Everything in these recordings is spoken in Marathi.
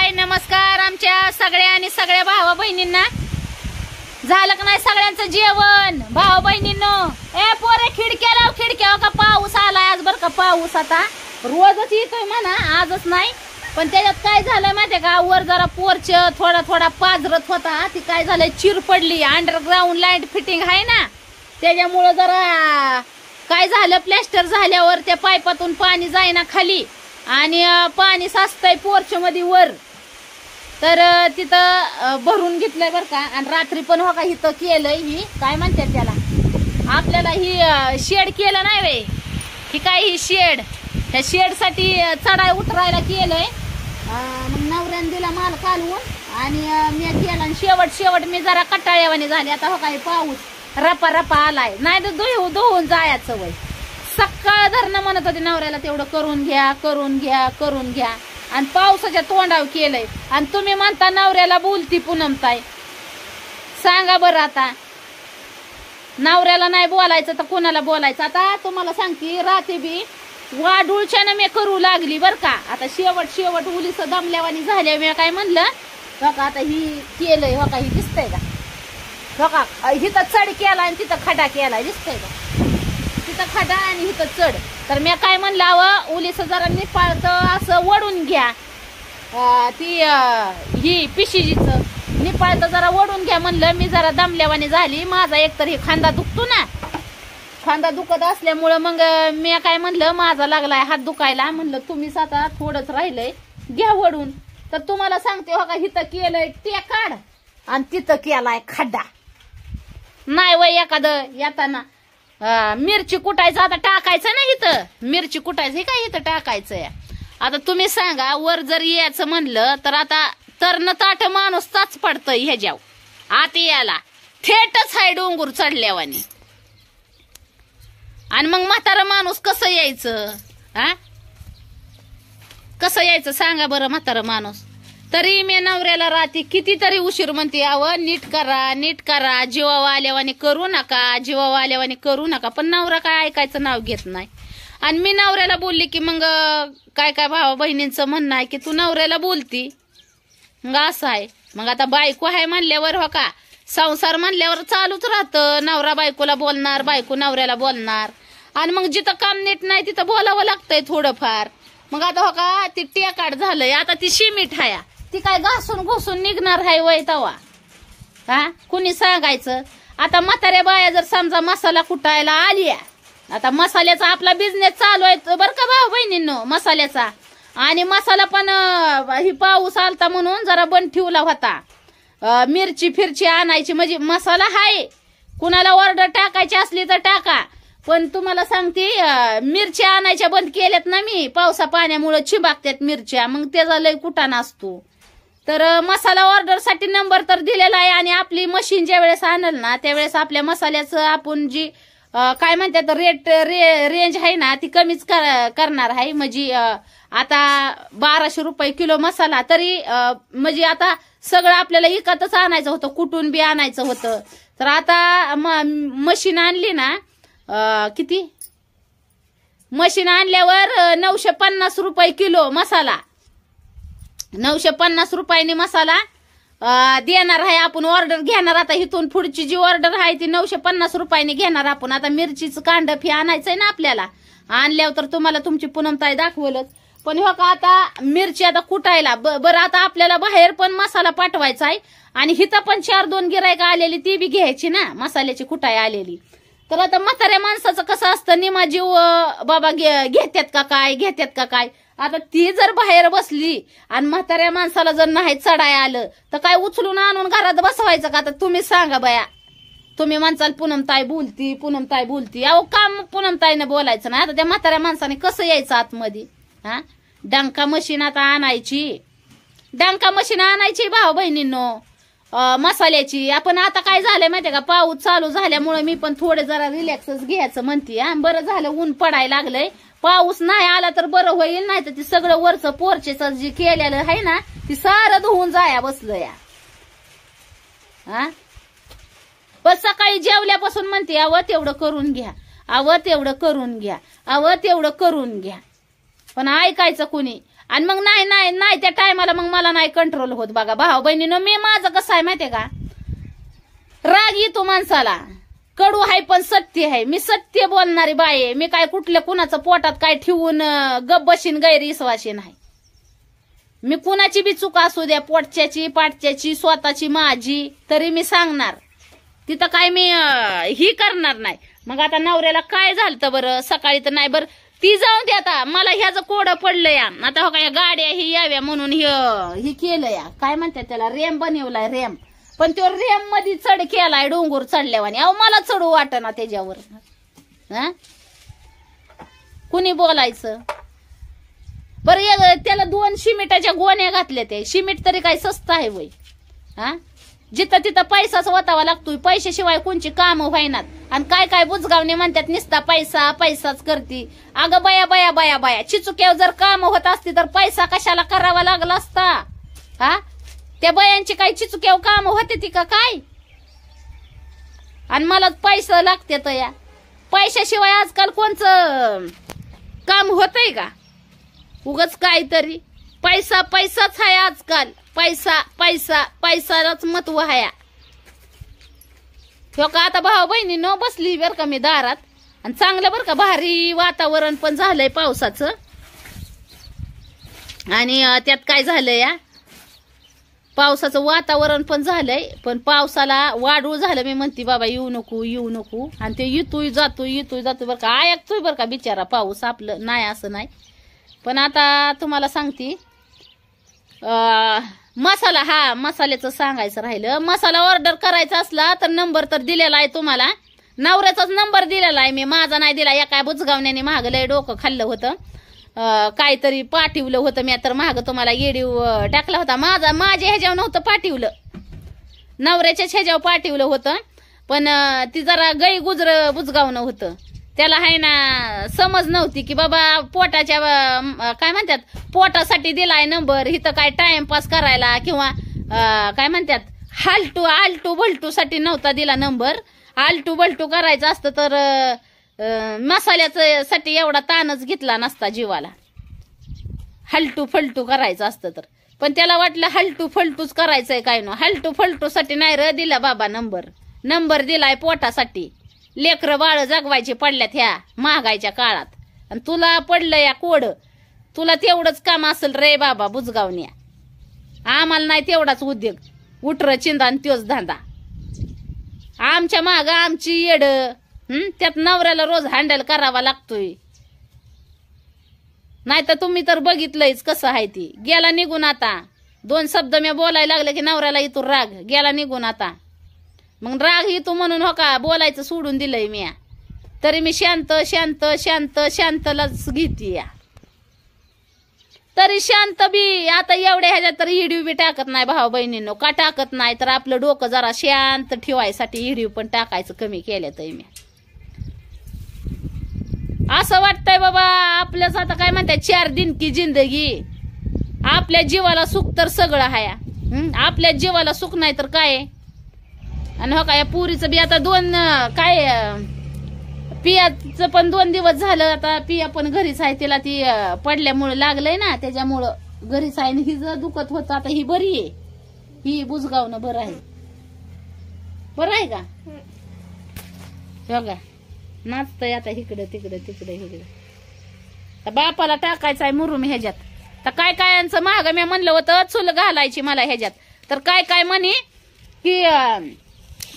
हाय नमस्कार आमच्या सगळ्या आणि सगळ्या भावा बहिणींना. झालं का नाही सगळ्यांचं जेवण भावा बहिणींनो? ए पोरे खिडक्या लाव, खिडक्या का पाऊस आलाय आज बर का. पाऊस आता रोजच येतोय म्हणा, आजच नाही. पण त्याच्यात काय झालंय माहितीये का, वर जरा पोर्च थोडा थोडा पाजरत होता, ती काय झालंय चिर पडली. अंडरग्राऊंड लाईट फिटिंग आहे ना, त्याच्यामुळं जरा काय झालं, प्लॅस्टर झाल्यावर त्या पाईपातून पाणी जाईना खाली आणि पाणी साचतंय पोर्च मध्ये वर. तर तिथं भरून घेतलंय बर का. आणि रात्री पण हो का इथं केलंय, ही काय म्हणतात त्याला, आपल्याला ही शेड केलं नाही वे, ही काय ही शेड, ह्या शेड साठी चढाई उतरायला केलंय. मग नवऱ्याने दिला माल कालवून आणि मी केला. आणि शेवट मी जरा कटाळ्यावानी झाली. आता हो काय पाऊस रपा रपा आलाय, नाही तर धुवून जायचं वय. सकाळ धरणं म्हणत होते नवऱ्याला तेवढं करून घ्या करून घ्या करून घ्या, आणि पावसाच्या तोंडाव केलंय. आणि तुम्ही म्हणता नवऱ्याला बोलती पूनमताई, सांगा बरं आता नवऱ्याला नाही बोलायचं तर कोणाला बोलायचं. आता तुम्हाला सांगते, रात्री बी वाढूळच्यानं मी करू लागली बर का. आता शेवट उलीस दमल्यावानी झाल्या. मी काय म्हणलं बघा, आता ही केलंय हो का, ही दिसतंय का बघा, हिथं चढ केला आणि तिथं खडा केलाय, दिसतंय का, तिथं खडा आणि हिथं चढ. तर मी काय म्हणलं, उलीस जरा निपाळतं असं वडून घ्या, ती ही पिशीजीच निपाळतं जरा वडून घ्या म्हणलं. मी जरा दमल्यावानी झाली, माझा एकतर हे खांदा दुखतो ना, खांदा दुखत असल्यामुळं मग मी काय म्हणलं, माझा लागलाय हात दुखायला, म्हणलं तुम्हीच आता थोडंच राहिलंय घ्या वडून. तर तुम्हाला सांगते हो का, हिथं केलंय टेकाड आणि तिथं केलाय खड्डा. नाही वय एखादं येताना मिरची कुटायचं, आता टाकायचं ना इथं, मिरची कुटायचं हे काय इथं टाकायचंय. आता तुम्ही सांगा, वर जर यायचं म्हणलं तर आता तरण ताठ माणूस ताच पडतंय ह्याच्यावर आत याला, थेटच हाय डोंगर चढल्यावानी. आणि मग म्हातारा माणूस कसं यायचं, कसं यायचं सांगा बरं म्हातारा माणूस. तरी मी नवऱ्याला रात्री कितीतरी उशीर म्हणते, यावं नीट करा नीट करा, जीवावा आल्यावानी करू नका, जीवावा आल्यावानी करू नका. पण नवरा काय ऐकायचं नाव घेत नाही. आणि मी नवऱ्याला बोलली की मग काय काय भावा बहिणींचं म्हणणं आहे की तू नवऱ्याला बोलती, मग असं आहे. मग आता बायको आहे म्हणल्यावर हो का, संसार म्हणल्यावर चालूच राहतं, नवरा बायकोला बोलणार, बायको नवऱ्याला बोलणार. आणि मग जिथं काम नीट नाही तिथं बोलावं लागतंय थोडंफार. मग आता हो का, ती टेकाट झालंय, आता ती शिमीट हाया, ती काय घासून घुसून निघणार आहे वय तवा, कुणी सांगायचं. आता म्हाताऱ्या बाया जर समजा मसाला कुटायला आली, आता मसाल्याचा आपला बिझनेस चालू आहे बरं का भाऊ बहिणींनो, मसाल्याचा. आणि मसाला पण ही पाऊस आलता म्हणून जरा बंद ठेवला होता. मिरची फिरची आणायची, म्हणजे मसाला हाय, कुणाला ऑर्डर टाकायची असली तर टाका. पण तुम्हाला सांगते, मिरच्या आणायच्या बंद केल्यात ना मी, पावसा पाण्यामुळे चिबाकतात मिरच्या, मग त्याचा लय कुटाणा असतो. तर मसाला ऑर्डर साठी नंबर तर दिलेला आहे. आणि आपली मशीन ज्या वेळेस आणल ना, त्यावेळेस आपल्या मसाल्याचं आपण जी काय म्हणतात रेंज आहे ना, ती कमीच करणार आहे. म्हणजे आता 1200 रुपये किलो मसाला, तरी म्हणजे आता सगळं आपल्याला इकतच आणायचं होतं, कुठून बी आणायचं होतं. तर आता मशीन आणली ना, किती मशीन आणल्यावर 950 रुपये किलो मसाला, 950 रुपयाने मसाला देणार आहे. आपण ऑर्डर घेणार, आता इथून पुढची जी ऑर्डर आहे ती 950 रुपयाने घेणार आपण. आता मिरचीचं कांड फी आणायचंय ना आपल्याला, आणल्यावर तर तुम्हाला तुमची पूनमताई दाखवलंच. पण हो का, आता मिरची आता कुटायला बरं, आता आपल्याला बाहेर पण मसाला पाठवायचा आहे आणि हिथं पण 4-2 गिरायक आलेली, ती बी घ्यायची ना मसाल्याची कुटाय आलेली. तर आता म्हाताऱ्या माणसाचं कसं असतं, निमा जीव बाबा घेतात का काय. आता ती जर बाहेर बसली आणि म्हाताऱ्या माणसाला जर नाही चढाय आलं तर काय उचलून आणून घरात बसवायचं का. आता तुम्ही सांगा बया, तुम्ही म्हणसाल पूनमताई बोलती, अहो काम पूनमताईनं बोलायचं ना. आता त्या म्हाताऱ्या माणसाने कसं यायचं आतमध्ये, डंका मशीन आता आणायची, भाऊ बहिणींनो मसाल्याची. आपण आता काय झालंय माहितीये का, पाऊस चालू झाल्यामुळे मी पण थोडे जरा रिलॅक्सच घ्यायचं म्हणते. बरं झालं ऊन पडायला लागलंय, पाऊस नाही आला तर बरं होईल, नाही तर ती सगळं वरचं पोर्चेचं जे केलेलं आहे ना, ती सारं धुवून जाया बसलं या. पण सकाळी जेवल्यापासून म्हणते, अव तेवढं करून घ्या, तेवढं करून घ्या. पण ऐकायचं कुणी, आणि मग नाही नाही नाही त्या टायमाला मग मला नाही कंट्रोल होत. बघा भाऊ बहिणीनं, मी माझं कसं आहे माहितीये का, राग येतो माणसाला, कडू आहे पण सत्य आहे. मी सत्य बोलणारी बाई आहे. मी काय कुठल्या कुणाचं पोटात काय ठेवून गप बशीन गैरविश्वासी नाही. मी कुणाची बी चूक असू द्या, पोटच्याची पाटच्याची स्वतःची माझी, तरी मी सांगणार. तिथं काय मी ही करणार नाही. मग आता नवऱ्याला काय झालं बरं सकाळी तर नाही बरं, ती जाऊन दे. आता मला ह्याचं कोडं पडलं या. आता हो काय गाड्या ही याव्या म्हणून ही केलं या, काय म्हणतात त्याला, रेम बनवलाय रेम. पण तो रेम मध्ये चढ केलाय डोंगर चढल्यावानी. अहो मला चढू वाटना त्याच्यावर. हा कुणी बोलायचं बरं. त्याला 2 शिमिटाच्या गोण्या घातल्या. ते शिमिट तरी काय स्वस्त आहे वय. हा जिथं तिथं पैसाच वतावा लागतोय. पैशाशिवाय कोणची कामं व्हायनात. आणि काय काय बुजगावणे म्हणतात निसता पैसा पैसाच करती. अगं बया बया बया बया, चिचुक्यावर जर काम होत असती तर पैसा कशाला करावा लागला असता. हा त्या बयांची काही चिचुक्यावर काम होते ती का काय. आणि मला पैसा लागते तर या पैशाशिवाय आजकाल कोणचं काम होतंय का. उगच काहीतरी पैसा पैसाच आहे आजकाल. पैसा पैसा पैसालाच महत्व आहे. हो का आता भाऊ बहिणी न बसली बर का मी दारात. आणि चांगलं बर का भारी वातावरण पण झालंय पावसाचं. आणि त्यात काय झालंय या, पावसाचं वातावरण पण झालंय. पण पावसाला वाढू झालं. मी म्हणते बाबा येऊ नको येऊ नको. आणि ते येतोय जातोय बरं का. ऐकतोय बरं का बिचारा पाऊस. आपलं नाही असं नाही. पण आता तुम्हाला सांगते मसाला, हा मसाल्याचं सांगायचं राहिलं. मसाला ऑर्डर करायचा असला तर नंबर तर दिलेला आहे तुम्हाला. नवऱ्याचाच नंबर दिलेला आहे मी, माझा नाही दिला. या काय बुजगावण्याने महाग लय डोकं खाल्लं होतं. काहीतरी पाठवलं होतं मी तर महाग तुम्हाला येडीव टाकला होता. माझ्या ह्याच्यावर नव्हतं पाठवलं, नवऱ्याच्याच ह्याच्यावर पाठवलं होतं. पण ती जरा गई गुजर बुजगावणं होतं. त्याला आहे ना समज नव्हती की बाबा पोटाच्या काय म्हणतात पोटासाठी दिलाय नंबर. इथं काय टाइमपास करायला किंवा काय म्हणतात आलटू बलटू साठी नव्हता दिला नंबर. आलटू बलटू करायचं असतं तर मसाल्याचं साठी एवढा ताणच घेतला नसता जीवाला. हलटू फलटू करायचं असतं तर. पण त्याला वाटलं हलटू फलटूच करायचंय काय नो. हलटू फलटू साठी नाही र दिला बाबा नंबर दिलाय पोटासाठी. लेकरं बाळ जगवायचे पडल्यात ह्या महागाईच्या काळात. आणि तुला पडलं या कोड. तुला तेवढंच काम असेल रे बाबा बुजगावण्या. आम्हाला नाही तेवढाच उद्योग. उठर चिंदा त्योच धंदा. आमच्या माग आमची येड. त्यात नवऱ्याला रोज हँडल करावा लागतोय. नाही तर तुम्ही तर बघितलंयच कसं आहे ती. गेला निघून आता. 2 शब्द मी बोलायला लागले की नवऱ्याला इथून राग गेला निघून आता. मग राग येतो म्हणून हो का बोलायचं सोडून दिलंय मी. तरी मी शांत शांत शांत शांतलाच घेते या. तरी शांत बी आता एवढ्या ह्याच्यात तर हिडीव बी टाकत नाही भाऊ बहिणींनो. का टाकत नाही तर आपलं डोकं जरा शांत ठेवायसाठी हिडीव पण टाकायचं कमी केलं तर मी. असं वाटतंय बाबा आपल्याच आता काय म्हणतात 4 दिन की जिंदगी. आपल्या जीवाला सुख तर सगळं आहे. आपल्या जीवाला सुख नाही तर काय. आणि हो काय पुरीचं बी आता 2 काय पियाचं पण 2 दिवस झालं. आता पिया पण घरीच आहे. तिला ती पडल्यामुळे लागलंय ना त्याच्यामुळं घरीच आहे. ही जर दुखत होत आता ही बरी आहे. ही बुजगावणं बरं आहे. बरं आहे का बघा नाचतय आता इकडं तिकडं तिकडं इकडं. बापाला टाकायचं आहे मुरुम ह्याच्यात. तर काय कायांचं महाग मी म्हणलं होतं चूल घालायची मला ह्याच्यात. तर काय म्हणे की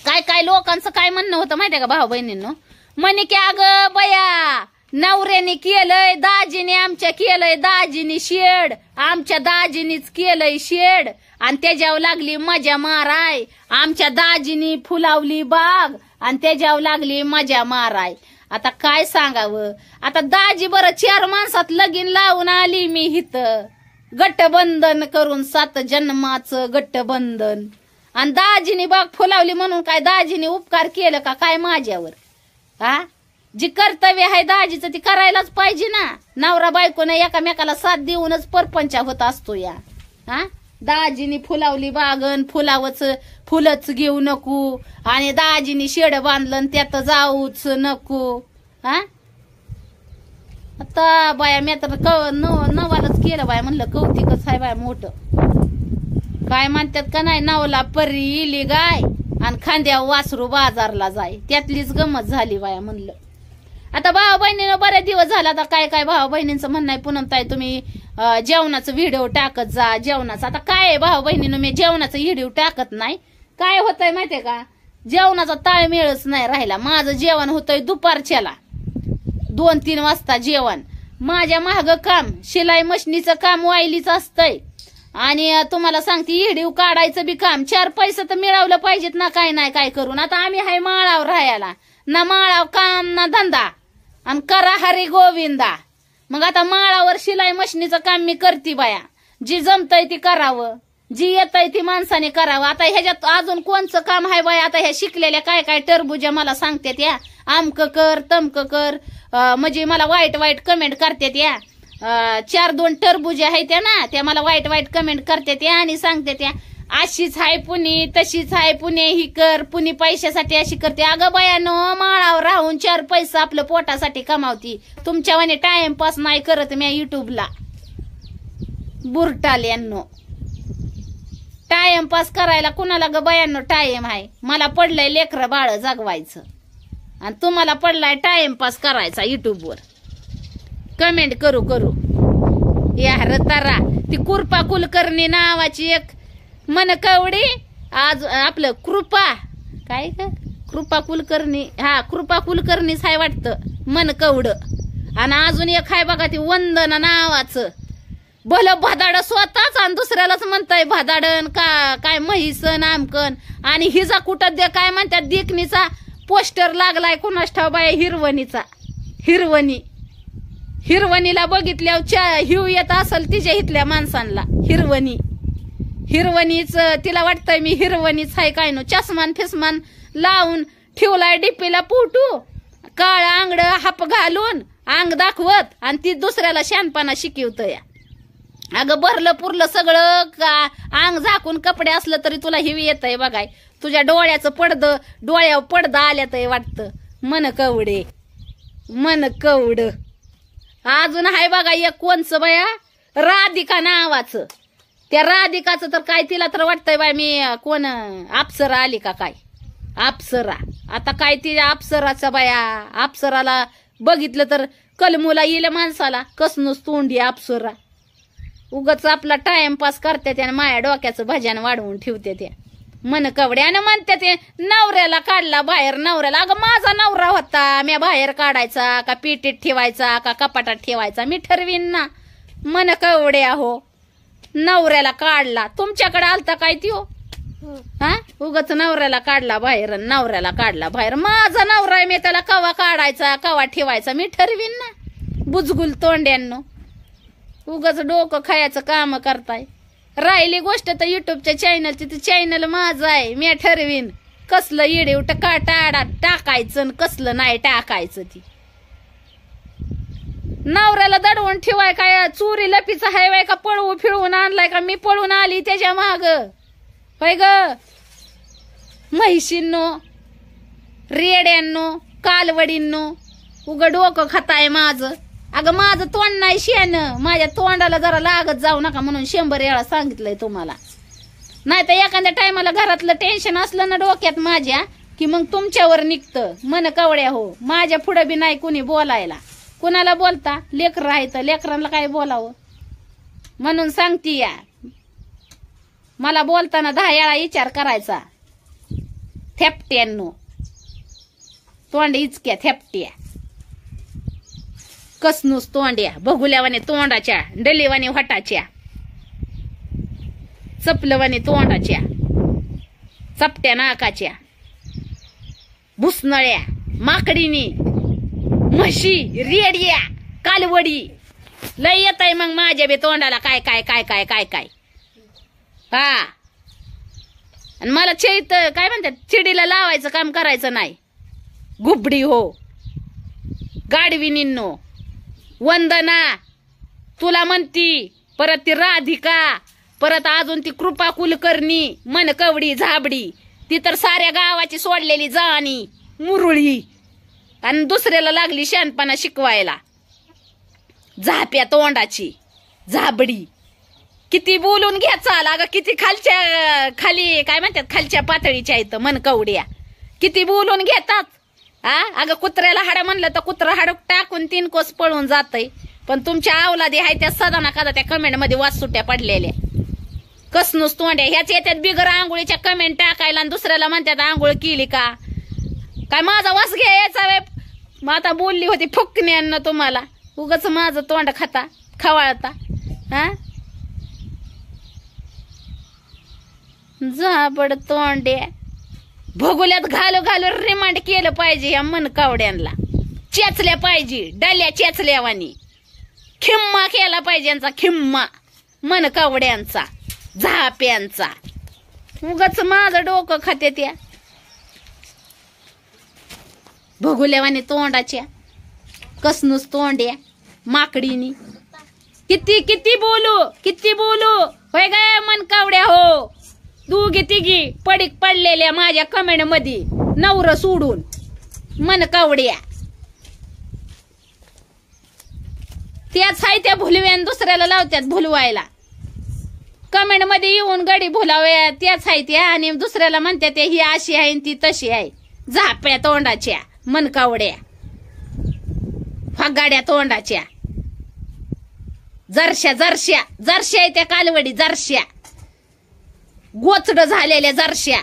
काय लोकांचं काय म्हणणं होतं माहितीये का भाऊ बहिणींनो. म्हणे की अगं बया नवऱ्याने केलंय दाजीने आमच्या केलंय दाजीने शेड. आमच्या दाजीनीच केलंय शेड. आणि त्याच्यावर लागली मजा माराय. आमच्या दाजीनी फुलावली बाग आणि त्याच्यावर लागली मजा माराय. आता काय सांगावं. आता दाजी बरं 4 माणसात लगीन लावून आली मी इथं. गट्टबंधन करून 7 जन्माचं गट्टबंधन. आणि दाजीनी बाग फुलावली म्हणून काय दाजीने उपकार केलं का काय माझ्यावर. हा जी कर्तव्य आहे दाजीचं ती करायलाच पाहिजे ना. नवरा बायकोने एकामेकाला साथ देऊनच परपंच होत असतो या. हा दाजीनी फुलावली बागन फुलच घेऊ नको. आणि दाजीनी शेड बांधलं त्यात जाऊच नको. हा आता बाया मी तर नवालाच केलं बाया, म्हणलं कौतिकच आहे बाया मोठं. काय म्हणतात का नाही, नवला परी इली गाय आणि खांद्या वासरू बाजारला जाय, त्यातलीच गमत झाली बाया म्हणलं. आता भाऊ बहिणीनं बऱ्याच दिवस झाला, आता काय काय भाऊ बहिणींचं म्हणणं आहे, पूनमताई तुम्ही जेवणाचं व्हिडिओ टाकत जा जेवणाचं. आता काय आहे भाऊ बहिणीनं, मी जेवणाचं व्हिडिओ टाकत नाही. काय होतंय माहितीये का, जेवणाचा ताळमेळच नाही राहिला. माझं जेवण होतंय दुपारच्याला 2-3 वाजता जेवण. माझ्या महाग काम शिलाई मशनीचं काम वाहिलीच असतंय, आणि तुम्हाला सांगते व्हिडिओ काढायचं बी काम. 4 पैसे तर मिळवलं पाहिजेत ना, काय नाही काय करून. आता आम्ही हाय माळावर राहायला, ना माळाव काम ना धंदा, आणि करा हरी गोविंदा. मग आता माळावर शिलाई मशनीचं काम मी करते बाया. जी जमतय ती करावं, जी येतय ती माणसाने करावं. आता ह्याच्यात अजून कोणचं काम आहे बाया. आता ह्या शिकलेल्या काय काय टरबुजा मला सांगतात या, आमक कर तमक कर, म्हणजे मला वाईट वाईट कमेंट करतात या. 4-2 टरबुजा आहेत त्या ना, त्या मला वाईट वाईट कमेंट करतात या आणि सांगतात या अशीच हाय पुणे, तशीच हाय पुणे, ही कर पुणे पैशासाठी अशी करते. अगं बायानो, माळावर राहून 4 पैसे आपलं पोटासाठी कमावती. तुमच्यावाने टाइमपास नाही करत मी युट्यूबला. बुरटाल्यांनो, टाइमपास करायला कुणाला ग बायांनो टाइम आहे. मला पडलंय लेकरं बाळ जागवायचं, आणि तुम्हाला पडलाय टाइमपास करायचा युट्यूबवर. कमेंट करू यार तारा. ती कृपा कुलकर्णी नावाची एक मनकवडी, आज आपलं कृपा काय का कृपा कुलकर्णी, हा कृपा कुलकर्णीच हाय वाटतं मनकवड. आणि अजून एक हाय बघा ती वंदना नावाचं, भलं भादाड स्वतःच आणि दुसऱ्यालाच म्हणताय भादाडन का काय म्हैस नामकन. आणि हिजा कुठं दे काय म्हणतात देखणीचा पोस्टर लागलाय कुणास ठाव बाय हिरवणीचा. हिरवणीला बघितल्यावर हिव येत असल तिच्या इथल्या माणसांना. हिरवणीच तिला वाटतंय मी हिरवणीच हाय काय नो. चष्मान फिसमान लावून ठेवलाय डिप्पीला पुटू, काळ आंगड हाप घालून अंग दाखवत, आणि ती दुसऱ्याला शानपणा शिकवतया. अगं भरलं पुरलं सगळं का अंग झाकून कपडे असलं तरी तुला हिवी येतय बघाय. तुझ्या डोळ्याचं डोळ्यावर पडदा आल्यातय वाटतं. मन कवड. अजून हाय बघा एक कोणचं बाया, राधिका नावाचं. त्या राधिकाचं तर काय तिला तर वाटतंय बाय मी कोण अप्सरा आली का काय, अप्सरा. आता काय तिच्या अप्सराचा बाया, अप्सराला बघितलं तर कलमुला येईल माणसाला. कसनूच तोंडी अप्सरा. उगाच आपला टाइमपास करते आणि माया डोक्याचं भजन वाढवून ठेवते त्या मन कवड्यानं. म्हणते ते नवऱ्याला काढला बाहेर. नवऱ्याला, अगं माझा नवरा होता, मी बाहेर काढायचा का पेटीत ठेवायचा का कपाटात ठेवायचा मी ठरवीन ना. मन कवड्या हो, नवऱ्याला काढला. तुमच्याकडे आलता काय ती हो, हा उगाच नवऱ्याला काढला बाहेर, नवऱ्याला काढला बाहेर. माझा नवरा आहे, मी त्याला कवा काढायचा कवा ठेवायचा मी ठरवीन ना. बुजगुल तोंड्यांनो, उगाच डोकं खायचं काम करताय. राहिली गोष्ट तर युट्यूबच्या चॅनलची, ती चॅनल माझं आहे, मी ठरवीन कसलं येडे का टाकायचं कसलं नाही टाकायचं. ती नवऱ्याला दडवून ठेवाय काय चोरी लपीचा हायवाय का पळवू फिरवून आणलाय का मी पळून आली त्याच्या माग होय ग. म्हैशींनो, रेड्यांनो, कालवडींनो, उग डोकं खाताय माझं. अगं माझं तोंड नाही शेण, माझ्या तोंडाला जरा लागत जाऊ नका म्हणून 100 वेळा सांगितलंय तुम्हाला. नाही तर एखाद्या टायमाला घरातलं टेन्शन असलं ना डोक्यात माझ्या की मग तुमच्यावर निघतं. मन कवड्या हो, माझ्या पुढे बी नाही कुणी बोलायला. कुणाला बोलता, लेकरं आहे तर लेकरांना काय बोलावं म्हणून सांगती या. मला बोलताना 10 वेळा विचार करायचा. थेपट्यांनो, तोंड इचक्या थेपट्या, कसनूस तोंड्या, बघुल्यावाने तोंडाच्या, डलीवाने हटाच्या, चपलवाने तोंडाच्या, चपट्या नाकाच्या, भुसनळ्या, माकडिनी, म्हशी, रेड्या, कालवडी. लय येत आहे मग माझ्या बी तोंडाला काय काय काय काय काय काय. हा, आणि मला चैत काय म्हणतात चिडीला लावायचं काम करायचं नाही. गुबडी हो, गाडविनींनो, वंदना तुला म्हणती, परत ती राधिका, परत अजून ती कृपा कुलकर्णी, मनकवडी झाबडी, ती तर साऱ्या गावाची सोडलेली जाणी मुरळी, आणि दुसऱ्याला लागली शानपणा शिकवायला. झाप्या तोंडाची झाबडी. किती बोलून घ्या चाल अगं, किती खाली काय म्हणतात खालच्या पातळीच्या इथं मनकवड्या, किती बोलून घेतात. अगं कुत्र्याला हाड म्हणलं तर कुत्रं हाड टाकून 3 कोस पळून जातय. पण तुमच्या अवलादी आहे त्या सदा ना कदा त्या कमेंट मध्ये वास सुट्या पडलेल्या कसनूस तोंड्या ह्याच येतात बिगर आंघोळीच्या कमेंट टाकायला आणि दुसऱ्याला म्हणतात आंघोळ केली का काय. माझा वास घ्यायचा वे. मग आता बोलली होती फुकण्यानं तुम्हाला, उगाच माझं तोंड खवाळता. जाबड तोंड्या. भोगुल्यात घालू रिमांड केलं पाहिजे या मनकावड्यांना. चेचल्या पाहिजे डल्या चेचल्यावानी. खिम्मा केला पाहिजे यांचा खिम्मा मनकावड्यांचा झाप्यांचा. उगाच माझं डोकं खाते त्या भोगुल्यावानी तोंडाच्या कसनूस तोंड्या माकडीनी. किती किती बोलू होय ग मनकावड्या. हो दोघी तिघी पडीक पडलेल्या माझ्या कमेंट मध्ये नवरं सोडून मनकावड्या. त्याच आहे त्या भुलव्यान दुसऱ्याला लावत्यात भुलवायला. कमेंट मध्ये येऊन गडी भुलाव्या त्याच आहे त्या आणि दुसऱ्याला म्हणतात ही अशी आहे ती तशी आहे. झाप्या तोंडाच्या मनकावड्या फगाड्या तोंडाच्या जरश्या त्या कालवडी जरश्या गोचड झालेल्या जरश्या.